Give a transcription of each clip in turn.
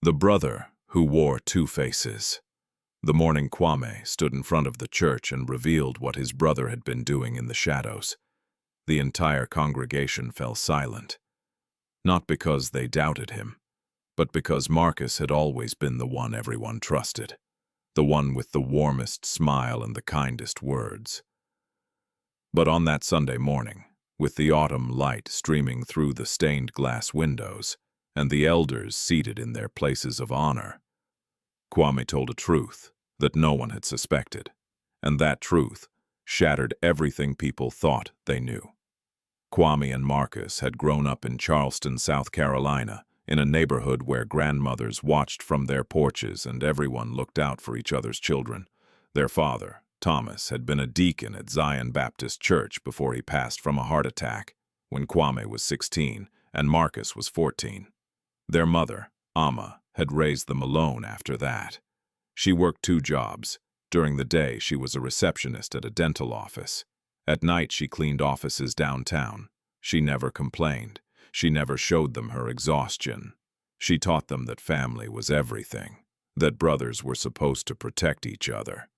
The brother who wore two faces. The morning Kwame stood in front of the church and revealed what his brother had been doing in the shadows. The entire congregation fell silent, not because they doubted him, but because Marcus had always been the one everyone trusted, the one with the warmest smile and the kindest words. But on that Sunday morning, with the autumn light streaming through the stained glass windows, and the elders seated in their places of honor, Kwame told a truth that no one had suspected, and that truth shattered everything people thought they knew. Kwame and Marcus had grown up in Charleston, South Carolina, in a neighborhood where grandmothers watched from their porches and everyone looked out for each other's children. Their father, Thomas, had been a deacon at Zion Baptist Church before he passed from a heart attack when Kwame was 16 and Marcus was 14. Their mother, Amma, had raised them alone after that. She worked 2 jobs. During the day, she was a receptionist at a dental office. At night, she cleaned offices downtown. She never complained. She never showed them her exhaustion. She taught them that family was everything, that brothers were supposed to protect each other,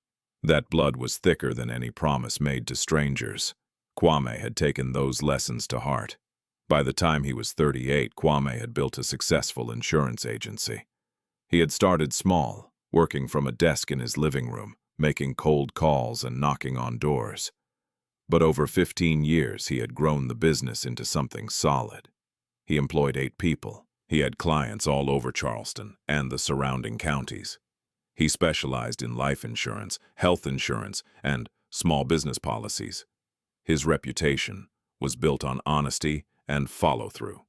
that blood was thicker than any promise made to strangers. Kwame had taken those lessons to heart. By the time he was 38, Kwame had built a successful insurance agency. He had started small, working from a desk in his living room, making cold calls and knocking on doors. But over 15 years, he had grown the business into something solid. He employed 8 people. He had clients all over Charleston and the surrounding counties. He specialized in life insurance, health insurance, and small business policies. His reputation was built on honesty and follow-through.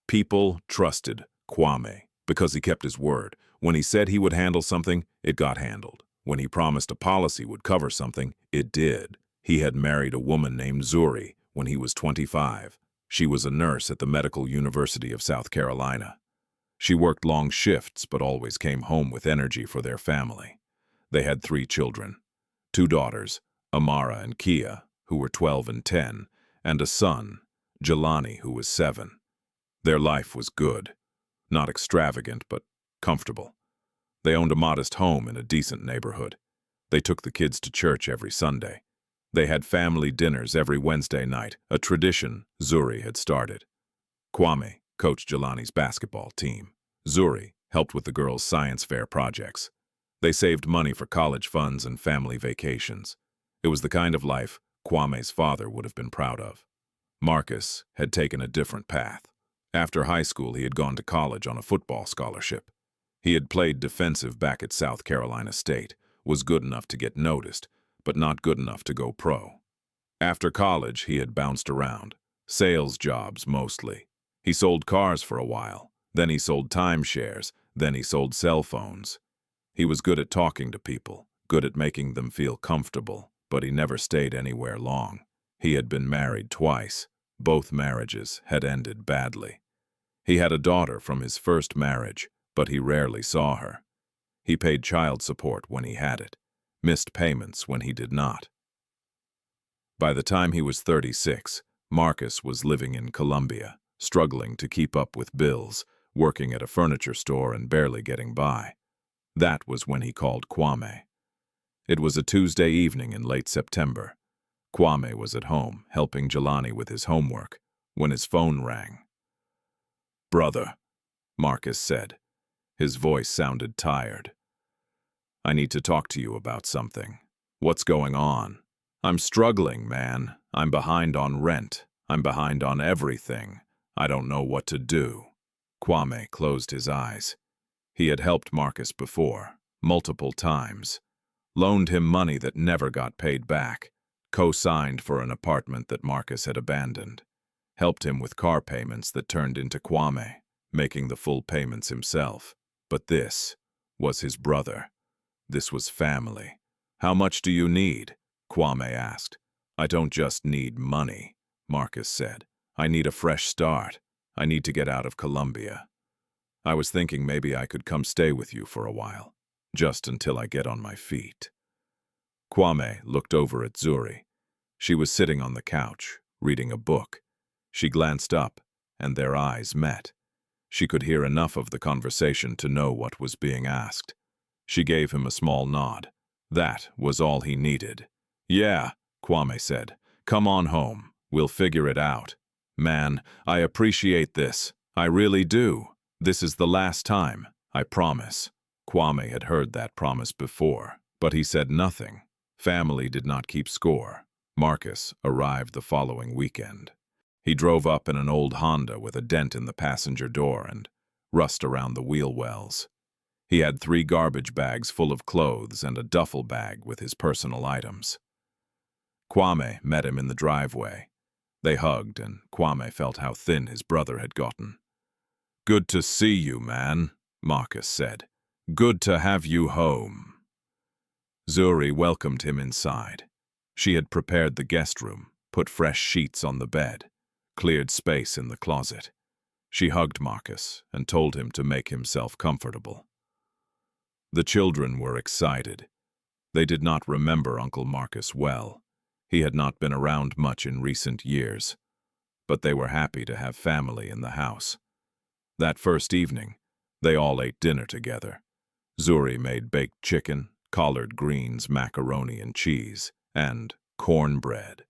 People trusted Kwame because he kept his word. When he said he would handle something, it got handled. When he promised a policy would cover something, it did. He had married a woman named Zuri when he was 25. She was a nurse at the Medical University of South Carolina. She worked long shifts but always came home with energy for their family. They had 3 children, 2 daughters, Amara and Kia, who were 12 and 10, and a son, Jelani, who was 7. Their life was good, not extravagant but comfortable. They owned a modest home in a decent neighborhood. They took the kids to church every Sunday. They had family dinners every Wednesday night, a tradition Zuri had started. Kwame coached Jelani's basketball team. Zuri helped with the girls' science fair projects. They saved money for college funds and family vacations. It was the kind of life Kwame's father would have been proud of. Marcus had taken a different path. After high school, he had gone to college on a football scholarship. He had played defensive back at South Carolina State, was good enough to get noticed, but not good enough to go pro. After college, he had bounced around. Sales jobs, mostly. He sold cars for a while. Then he sold timeshares. Then he sold cell phones. He was good at talking to people, good at making them feel comfortable, but he never stayed anywhere long. He had been married twice. Both marriages had ended badly. He had a daughter from his first marriage, but he rarely saw her. He paid child support when he had it, missed payments when he did not. By the time he was 36, Marcus was living in Columbia, struggling to keep up with bills, working at a furniture store and barely getting by. That was when he called Kwame. It was a Tuesday evening in late September. Kwame was at home, helping Jelani with his homework, when his phone rang. "Brother," Marcus said. His voice sounded tired. "I need to talk to you about something. What's going on? I'm struggling, man. I'm behind on rent. I'm behind on everything. I don't know what to do." Kwame closed his eyes. He had helped Marcus before, multiple times. Loaned him money that never got paid back. Co-signed for an apartment that Marcus had abandoned. Helped him with car payments that turned into Kwame, making the full payments himself. But this was his brother. This was family. "How much do you need?" Kwame asked. "I don't just need money," Marcus said. "I need a fresh start. I need to get out of Columbia. I was thinking maybe I could come stay with you for a while, just until I get on my feet." Kwame looked over at Zuri. She was sitting on the couch, reading a book. She glanced up, and their eyes met. She could hear enough of the conversation to know what was being asked. She gave him a small nod. That was all he needed. "Yeah," Kwame said. "Come on home. We'll figure it out. Man, I appreciate this. I really do. This is the last time, I promise." Kwame had heard that promise before, but he said nothing. Family did not keep score. Marcus arrived the following weekend. He drove up in an old Honda with a dent in the passenger door and rust around the wheel wells. He had 3 garbage bags full of clothes and a duffel bag with his personal items. Kwame met him in the driveway. They hugged, and Kwame felt how thin his brother had gotten. "Good to see you, man," Marcus said. "Good to have you home." Zuri welcomed him inside. She had prepared the guest room, put fresh sheets on the bed, cleared space in the closet. She hugged Marcus and told him to make himself comfortable. The children were excited. They did not remember Uncle Marcus well. He had not been around much in recent years, but they were happy to have family in the house. That first evening, they all ate dinner together. Zuri made baked chicken, collard greens, macaroni and cheese, and cornbread.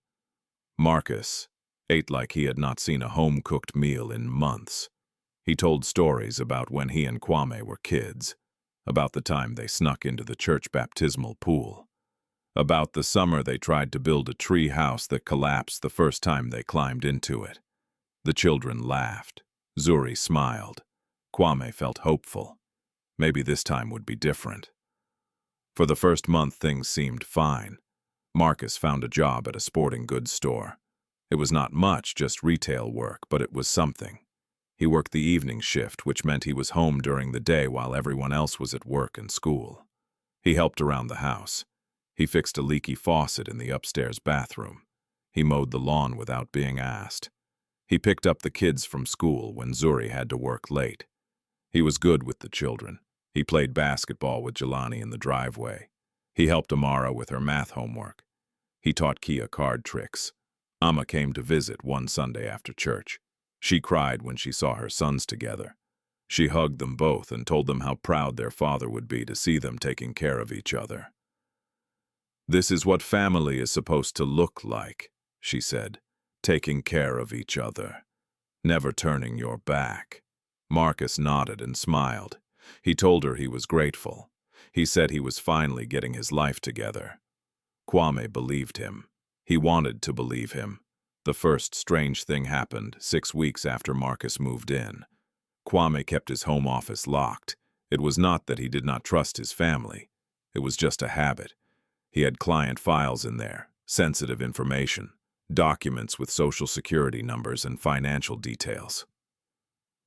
Marcus ate like he had not seen a home-cooked meal in months. He told stories about when he and Kwame were kids, about the time they snuck into the church baptismal pool, about the summer they tried to build a tree house that collapsed the first time they climbed into it. The children laughed. Zuri smiled. Kwame felt hopeful. Maybe this time would be different. For the first month, things seemed fine. Marcus found a job at a sporting goods store. It was not much, just retail work, but it was something. He worked the evening shift, which meant he was home during the day while everyone else was at work and school. He helped around the house. He fixed a leaky faucet in the upstairs bathroom. He mowed the lawn without being asked. He picked up the kids from school when Zuri had to work late. He was good with the children. He played basketball with Jelani in the driveway. He helped Amara with her math homework. He taught Kia card tricks. Amma came to visit one Sunday after church. She cried when she saw her sons together. She hugged them both and told them how proud their father would be to see them taking care of each other. "This is what family is supposed to look like," she said, "taking care of each other, never turning your back." Marcus nodded and smiled. He told her he was grateful. He said he was finally getting his life together. Kwame believed him. He wanted to believe him. The first strange thing happened 6 weeks after Marcus moved in. Kwame kept his home office locked. It was not that he did not trust his family. It was just a habit. He had client files in there, sensitive information, documents with social security numbers and financial details.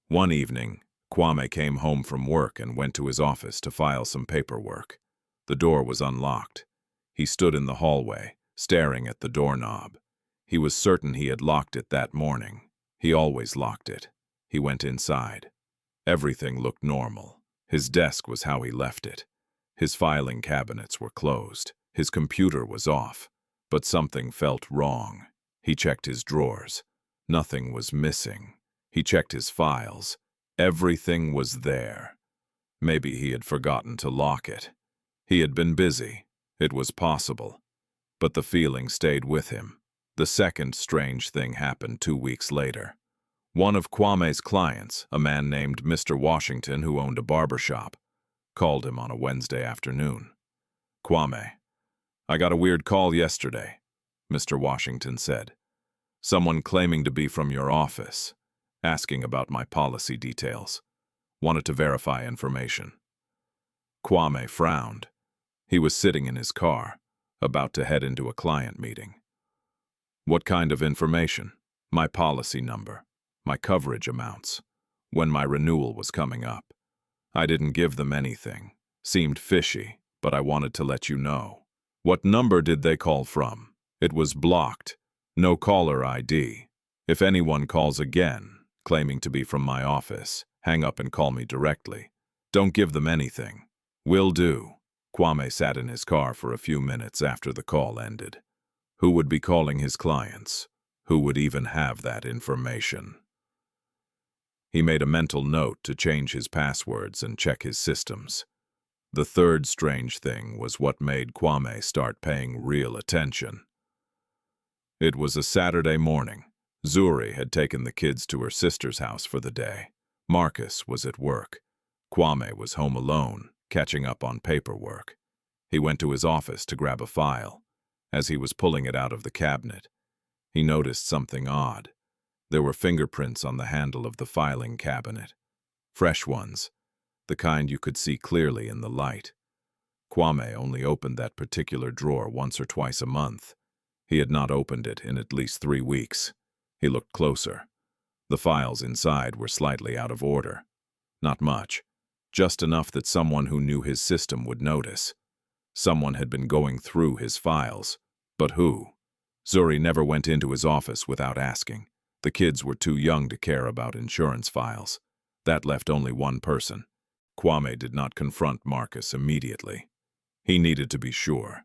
One evening, Kwame came home from work and went to his office to file some paperwork. The door was unlocked. He stood in the hallway, staring at the doorknob. He was certain he had locked it that morning. He always locked it. He went inside. Everything looked normal. His desk was how he left it. His filing cabinets were closed. His computer was off. But something felt wrong. He checked his drawers. Nothing was missing. He checked his files. Everything was there. Maybe he had forgotten to lock it. He had been busy. It was possible. But the feeling stayed with him. The second strange thing happened 2 weeks later. One of Kwame's clients, a man named Mr. Washington who owned a barber shop, called him on a Wednesday afternoon. "Kwame, I got a weird call yesterday," Mr. Washington said. "Someone claiming to be from your office, asking about my policy details. Wanted to verify information." Kwame frowned. He was sitting in his car, about to head into a client meeting. "What kind of information?" "My policy number, my coverage amounts, when my renewal was coming up. I didn't give them anything. Seemed fishy, but I wanted to let you know." "What number did they call from?" "It was blocked. No caller ID. If anyone calls again, claiming to be from my office, hang up and call me directly. Don't give them anything." "Will do." Kwame sat in his car for a few minutes after the call ended. Who would be calling his clients? Who would even have that information? He made a mental note to change his passwords and check his systems. The third strange thing was what made Kwame start paying real attention. It was a Saturday morning. Zuri had taken the kids to her sister's house for the day. Marcus was at work. Kwame was home alone, catching up on paperwork. He went to his office to grab a file. As he was pulling it out of the cabinet, he noticed something odd. There were fingerprints on the handle of the filing cabinet. Fresh ones, the kind you could see clearly in the light. Kwame only opened that particular drawer once or twice a month. He had not opened it in at least 3 weeks. He looked closer. The files inside were slightly out of order. Not much, just enough that someone who knew his system would notice. Someone had been going through his files. But who? Zuri never went into his office without asking. The kids were too young to care about insurance files. That left only one person. Kwame did not confront Marcus immediately. He needed to be sure.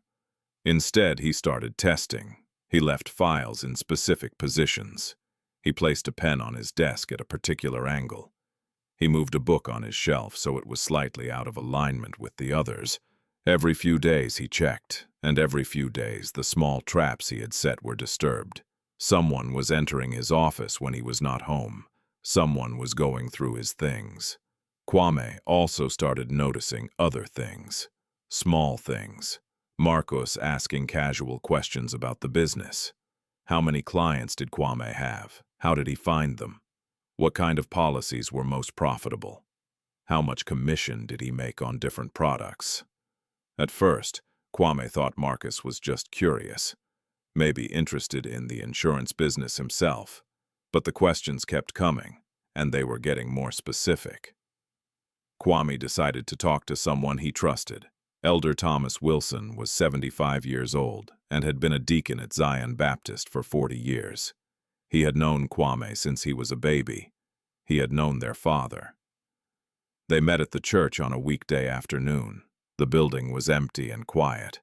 Instead, he started testing. He left files in specific positions. He placed a pen on his desk at a particular angle. He moved a book on his shelf so it was slightly out of alignment with the others. Every few days he checked, and every few days the small traps he had set were disturbed. Someone was entering his office when he was not home. Someone was going through his things. Kwame also started noticing other things. Small things. Marcus asking casual questions about the business. How many clients did Kwame have? How did he find them? What kind of policies were most profitable? How much commission did he make on different products? At first, Kwame thought Marcus was just curious, maybe interested in the insurance business himself. But the questions kept coming, and they were getting more specific. Kwame decided to talk to someone he trusted. Elder Thomas Wilson was 75 years old and had been a deacon at Zion Baptist for 40 years. He had known Kwame since he was a baby. He had known their father. They met at the church on a weekday afternoon. The building was empty and quiet.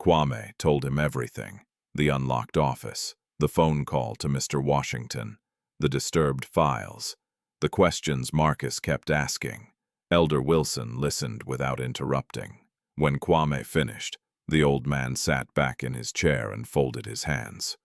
Kwame told him everything: the unlocked office, the phone call to Mr. Washington, the disturbed files, the questions Marcus kept asking. Elder Wilson listened without interrupting. When Kwame finished, the old man sat back in his chair and folded his hands.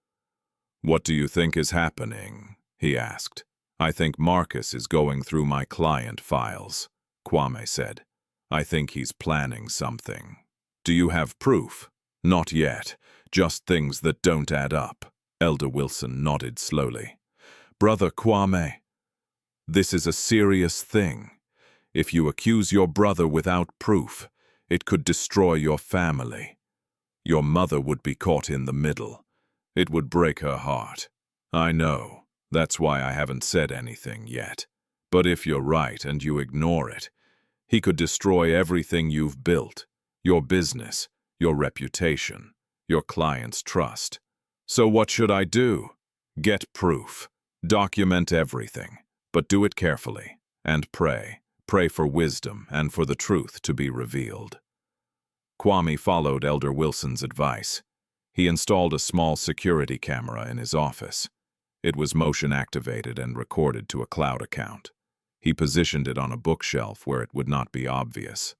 "What do you think is happening?" he asked. "I think Marcus is going through my client files," Kwame said. "I think he's planning something." "Do you have proof?" "Not yet, just things that don't add up." Elder Wilson nodded slowly. "Brother Kwame, this is a serious thing. If you accuse your brother without proof, it could destroy your family. Your mother would be caught in the middle. It would break her heart. I know. That's why I haven't said anything yet. But if you're right and you ignore it, he could destroy everything you've built, your business, your reputation, your client's trust. So what should I do? Get proof. Document everything, but do it carefully. And pray. Pray for wisdom and for the truth to be revealed." Kwame followed Elder Wilson's advice. He installed a small security camera in his office. It was motion-activated and recorded to a cloud account. He positioned it on a bookshelf where it would not be obvious.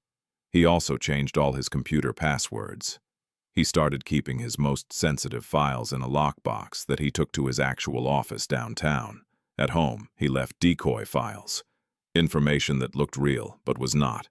He also changed all his computer passwords. He started keeping his most sensitive files in a lockbox that he took to his actual office downtown. At home, he left decoy files. Information that looked real, but was not.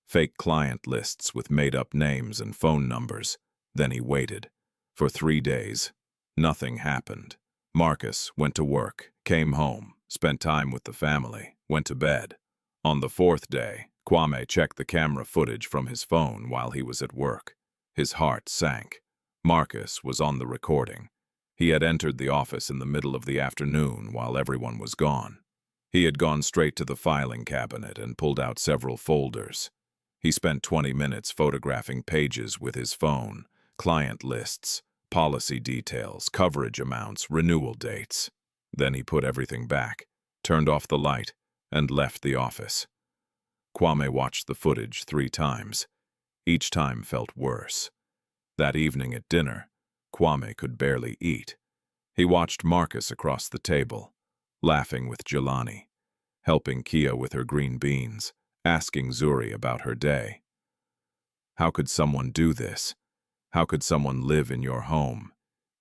Fake client lists with made-up names and phone numbers. Then he waited. For 3 days, nothing happened. Marcus went to work, came home, spent time with the family, went to bed. On the 4th day, Kwame checked the camera footage from his phone while he was at work. His heart sank. Marcus was on the recording. He had entered the office in the middle of the afternoon while everyone was gone. He had gone straight to the filing cabinet and pulled out several folders. He spent 20 minutes photographing pages with his phone, client lists, policy details, coverage amounts, renewal dates. Then he put everything back, turned off the light, and left the office. Kwame watched the footage 3 times. Each time felt worse. That evening at dinner, Kwame could barely eat. He watched Marcus across the table, laughing with Jelani. helping Kia with her green beans, asking Zuri about her day. How could someone do this? How could someone live in your home,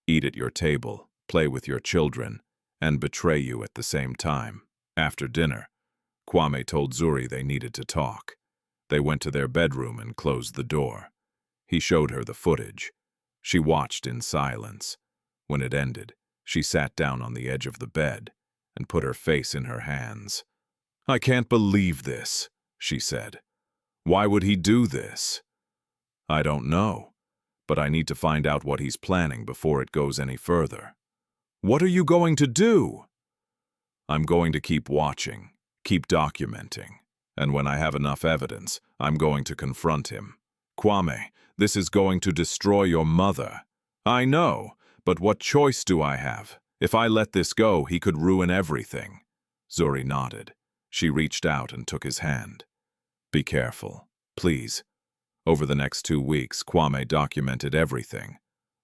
eat at your table, play with your children, and betray you at the same time? After dinner, Kwame told Zuri they needed to talk. They went to their bedroom and closed the door. He showed her the footage. She watched in silence. When it ended, she sat down on the edge of the bed and put her face in her hands. "I can't believe this," she said. "Why would he do this?" "I don't know, but I need to find out what he's planning before it goes any further." "What are you going to do?" "I'm going to keep watching, keep documenting, and when I have enough evidence, I'm going to confront him. Kwame, this is going to destroy your mother." "I know, but what choice do I have? If I let this go, he could ruin everything." Zuri nodded. She reached out and took his hand. "Be careful, please." Over the next 2 weeks, Kwame documented everything.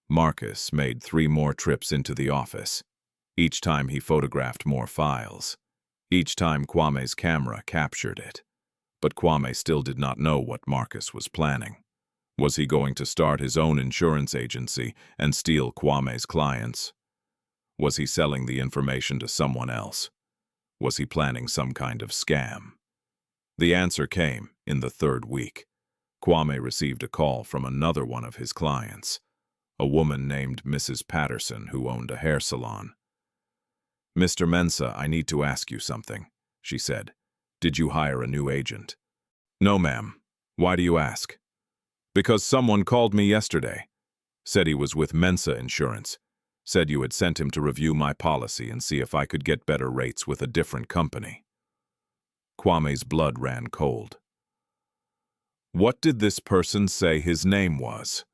Marcus made 3 more trips into the office. Each time he photographed more files. Each time Kwame's camera captured it. But Kwame still did not know what Marcus was planning. Was he going to start his own insurance agency and steal Kwame's clients? Was he selling the information to someone else? Was he planning some kind of scam? The answer came in the 3rd week. Kwame received a call from another one of his clients, a woman named Mrs. Patterson who owned a hair salon. "Mr. Mensah, I need to ask you something," she said. "Did you hire a new agent?" "No, ma'am. Why do you ask?" "Because someone called me yesterday. Said he was with Mensah Insurance. Said you had sent him to review my policy and see if I could get better rates with a different company." Kwame's blood ran cold. "What did this person say his name was?"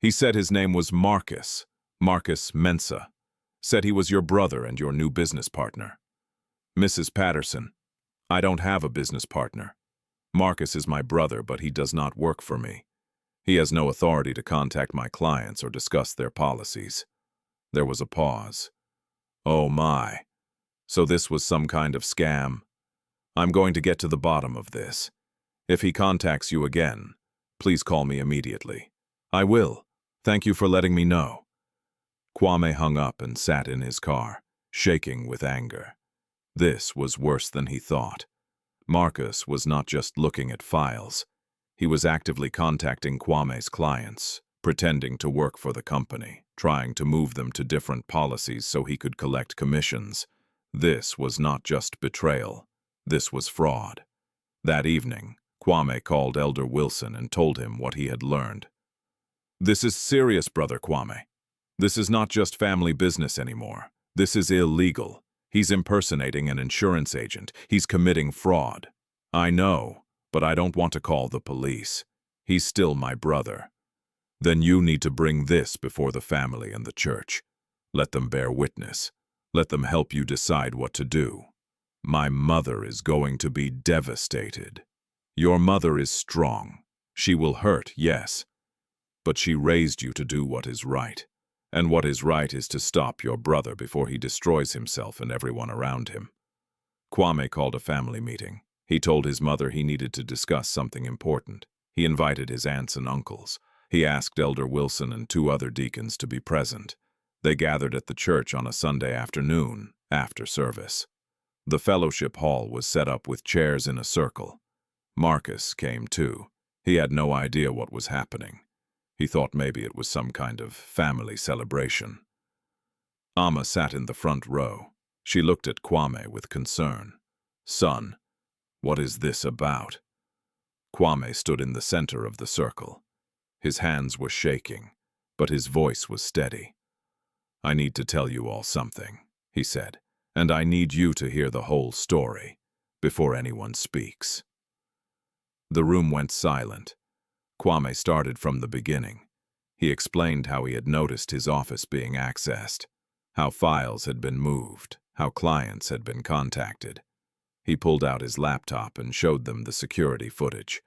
"He said his name was Marcus Mensah. Said he was your brother and your new business partner." "Mrs. Patterson, I don't have a business partner. Marcus is my brother, but he does not work for me. He has no authority to contact my clients or discuss their policies." There was a pause. "Oh my. So this was some kind of scam? I'm going to get to the bottom of this. If he contacts you again, please call me immediately." "I will. Thank you for letting me know." Kwame hung up and sat in his car, shaking with anger. This was worse than he thought. Marcus was not just looking at files. He was actively contacting Kwame's clients, pretending to work for the company, trying to move them to different policies so he could collect commissions. This was not just betrayal. This was fraud. That evening, Kwame called Elder Wilson and told him what he had learned. "This is serious, Brother Kwame. This is not just family business anymore. This is illegal. He's impersonating an insurance agent. He's committing fraud. I know, but I don't want to call the police. He's still my brother. Then you need to bring this before the family and the church. Let them bear witness. Let them help you decide what to do. My mother is going to be devastated. Your mother is strong. She will hurt, yes. But she raised you to do what is right. And what is right is to stop your brother before he destroys himself and everyone around him." Kwame called a family meeting. He told his mother he needed to discuss something important. He invited his aunts and uncles. He asked Elder Wilson and 2 other deacons to be present. They gathered at the church on a Sunday afternoon, after service. The fellowship hall was set up with chairs in a circle. Marcus came too. He had no idea what was happening. He thought maybe it was some kind of family celebration. Amma sat in the front row. She looked at Kwame with concern. "Son, what is this about?" Kwame stood in the center of the circle. His hands were shaking, but his voice was steady. "I need to tell you all something," he said, "and I need you to hear the whole story before anyone speaks." The room went silent. Kwame started from the beginning. He explained how he had noticed his office being accessed, how files had been moved, how clients had been contacted. He pulled out his laptop and showed them the security footage.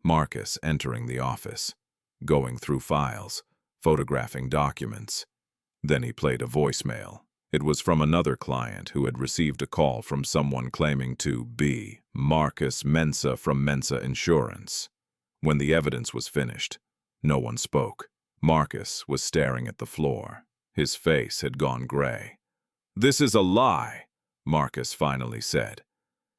Marcus entering the office, going through files, photographing documents. Then he played a voicemail, It was from another client who had received a call from someone claiming to be Marcus Mensa from Mensa Insurance. When the evidence was finished, no one spoke. Marcus was staring at the floor. His face had gone gray. "This is a lie," Marcus finally said.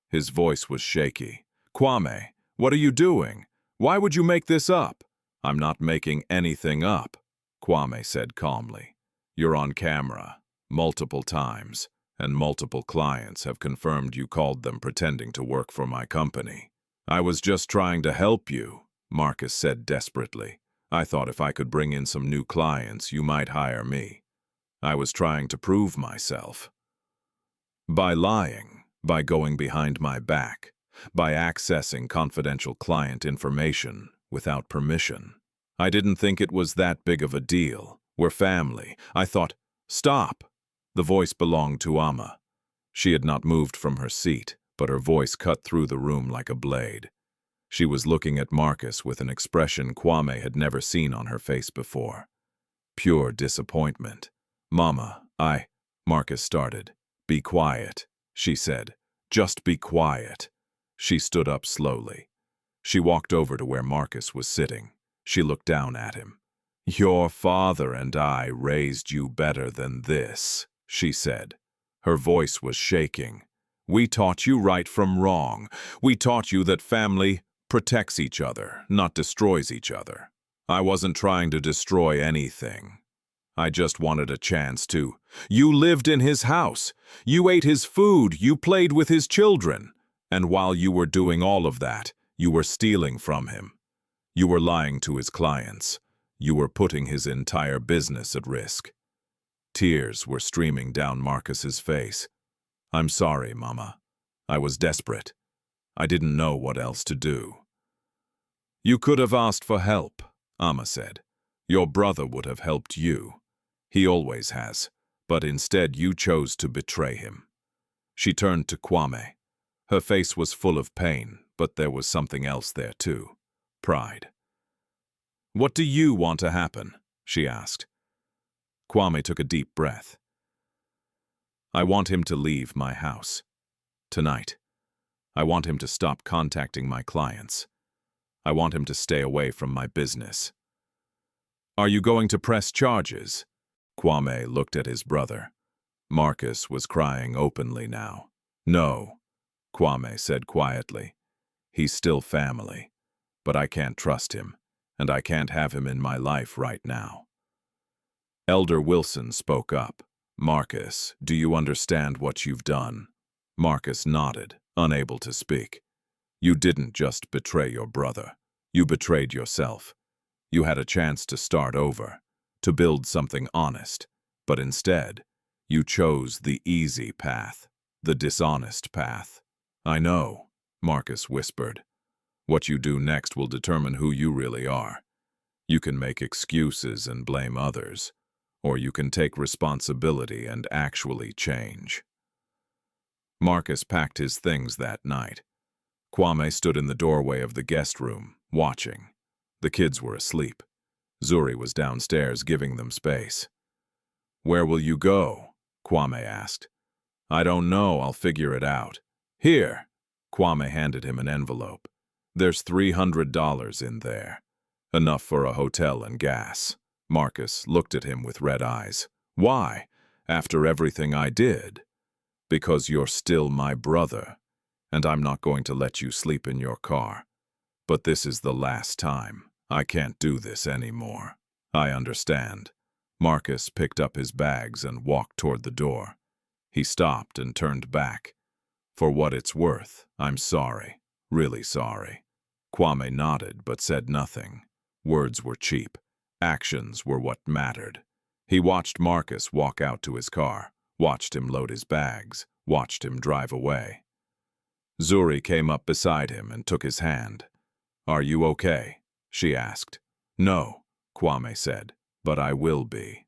His voice was shaky. "Kwame, what are you doing? Why would you make this up?" "I'm not making anything up," Kwame said calmly. "You're on camera, multiple times, and multiple clients have confirmed you called them pretending to work for my company." "I was just trying to help you," Marcus said desperately. "I thought if I could bring in some new clients, you might hire me. I was trying to prove myself. By lying, by going behind my back, by accessing confidential client information without permission. I didn't think it was that big of a deal. We're family. I thought, stop." The voice belonged to Amma. She had not moved from her seat, but her voice cut through the room like a blade. She was looking at Marcus with an expression Kwame had never seen on her face before. Pure disappointment. "Mama, Marcus started. "Be quiet," she said. "Just be quiet." She stood up slowly. She walked over to where Marcus was sitting. She looked down at him. "Your father and I raised you better than this," she said. Her voice was shaking. "We taught you right from wrong. We taught you that family protects each other, not destroys each other. I wasn't trying to destroy anything. I just wanted a chance to. You lived in his house. You ate his food. You played with his children. And while you were doing all of that, you were stealing from him. You were lying to his clients. You were putting his entire business at risk." Tears were streaming down Marcus's face. "I'm sorry, Mama. I was desperate. I didn't know what else to do." "You could have asked for help," Amma said. "Your brother would have helped you. He always has. But instead you chose to betray him." She turned to Kwame. Her face was full of pain, but there was something else there too. Pride. "What do you want to happen?" she asked. Kwame took a deep breath. "I want him to leave my house. Tonight. I want him to stop contacting my clients. I want him to stay away from my business." "Are you going to press charges?" Kwame looked at his brother. Marcus was crying openly now. "No," Kwame said quietly. "He's still family, but I can't trust him, and I can't have him in my life right now." Elder Wilson spoke up. "Marcus, do you understand what you've done?" Marcus nodded, unable to speak. "You didn't just betray your brother. You betrayed yourself. You had a chance to start over, to build something honest, but instead, you chose the easy path, the dishonest path." "I know," Marcus whispered. "What you do next will determine who you really are. You can make excuses and blame others, or you can take responsibility and actually change." Marcus packed his things that night. Kwame stood in the doorway of the guest room, watching. The kids were asleep. Zuri was downstairs giving them space. "Where will you go?" Kwame asked. "I don't know, I'll figure it out." "Here." Kwame handed him an envelope. "There's $300 in there. Enough for a hotel and gas." Marcus looked at him with red eyes. "Why? After everything I did?" "Because you're still my brother, and I'm not going to let you sleep in your car. But this is the last time. I can't do this anymore." "I understand." Marcus picked up his bags and walked toward the door. He stopped and turned back. "For what it's worth, I'm sorry. Really sorry." Kwame nodded but said nothing. Words were cheap. Actions were what mattered. He watched Marcus walk out to his car, watched him load his bags, watched him drive away. Zuri came up beside him and took his hand. "Are you okay?" she asked. "No," Kwame said, "but I will be."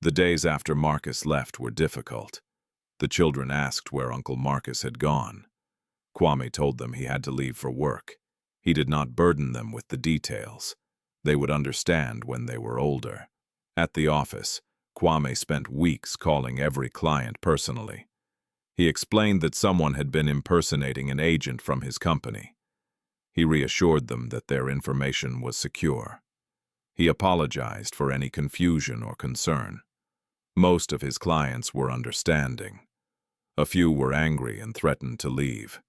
The days after Marcus left were difficult. The children asked where Uncle Marcus had gone. Kwame told them he had to leave for work. He did not burden them with the details. They would understand when they were older. At the office, Kwame spent weeks calling every client personally. He explained that someone had been impersonating an agent from his company. He reassured them that their information was secure. He apologized for any confusion or concern. Most of his clients were understanding. A few were angry and threatened to leave.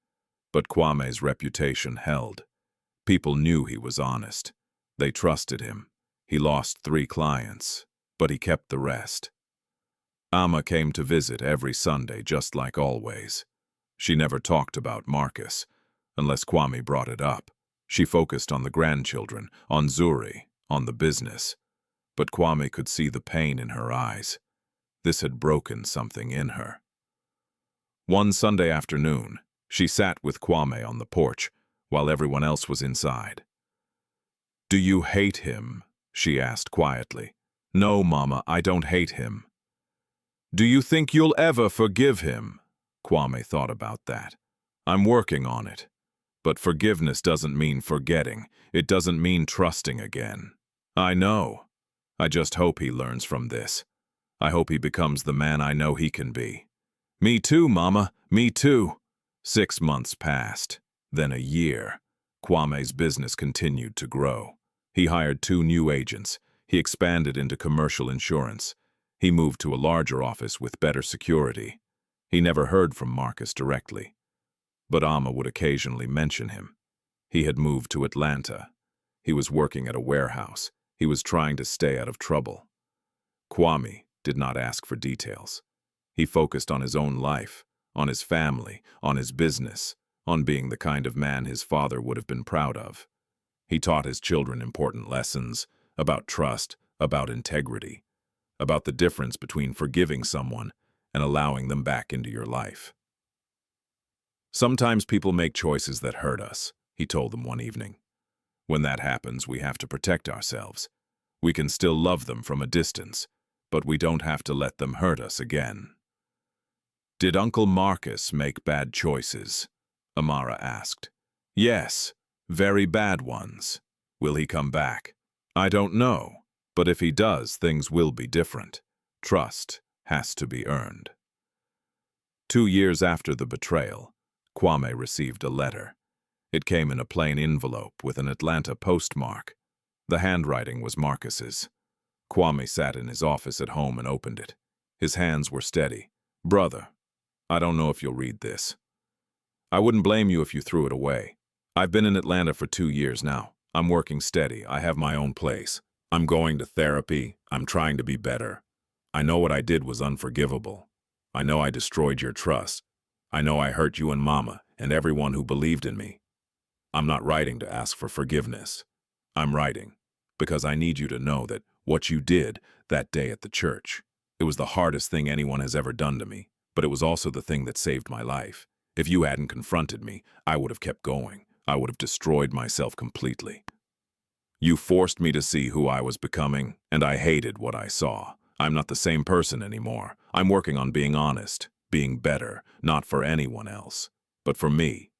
But Kwame's reputation held. People knew he was honest. They trusted him. He lost 3 clients, but he kept the rest. Amma came to visit every Sunday just like always. She never talked about Marcus, unless Kwame brought it up. She focused on the grandchildren, on Zuri, on the business. But Kwame could see the pain in her eyes. This had broken something in her. One Sunday afternoon, she sat with Kwame on the porch while everyone else was inside. "Do you hate him?" she asked quietly. "No, Mama, I don't hate him." "Do you think you'll ever forgive him?" Kwame thought about that. "I'm working on it. But forgiveness doesn't mean forgetting. It doesn't mean trusting again." "I know. I just hope he learns from this. I hope he becomes the man I know he can be." "Me too, Mama. Me too." 6 months passed, then a year. Kwame's business continued to grow. He hired 2 new agents. He expanded into commercial insurance. He moved to a larger office with better security. He never heard from Marcus directly, but Amma would occasionally mention him. He had moved to Atlanta. He was working at a warehouse. He was trying to stay out of trouble. Kwame did not ask for details. He focused on his own life, on his family, on his business, on being the kind of man his father would have been proud of. He taught his children important lessons about trust, about integrity, about the difference between forgiving someone and allowing them back into your life. "Sometimes people make choices that hurt us," he told them one evening. "When that happens, we have to protect ourselves. We can still love them from a distance, but we don't have to let them hurt us again." "Did Uncle Marcus make bad choices?" Amara asked. "Yes, very bad ones. Will he come back?" "I don't know. But if he does, things will be different. Trust has to be earned." 2 years after the betrayal, Kwame received a letter. It came in a plain envelope with an Atlanta postmark. The handwriting was Marcus's. Kwame sat in his office at home and opened it. His hands were steady. "Brother, I don't know if you'll read this. I wouldn't blame you if you threw it away. I've been in Atlanta for 2 years now. I'm working steady. I have my own place. I'm going to therapy. I'm trying to be better. I know what I did was unforgivable. I know I destroyed your trust. I know I hurt you and Mama and everyone who believed in me. I'm not writing to ask for forgiveness. I'm writing because I need you to know that what you did that day at the church, it was the hardest thing anyone has ever done to me, but it was also the thing that saved my life. If you hadn't confronted me, I would have kept going. I would have destroyed myself completely. You forced me to see who I was becoming, and I hated what I saw. I'm not the same person anymore. I'm working on being honest, being better, not for anyone else, but for me.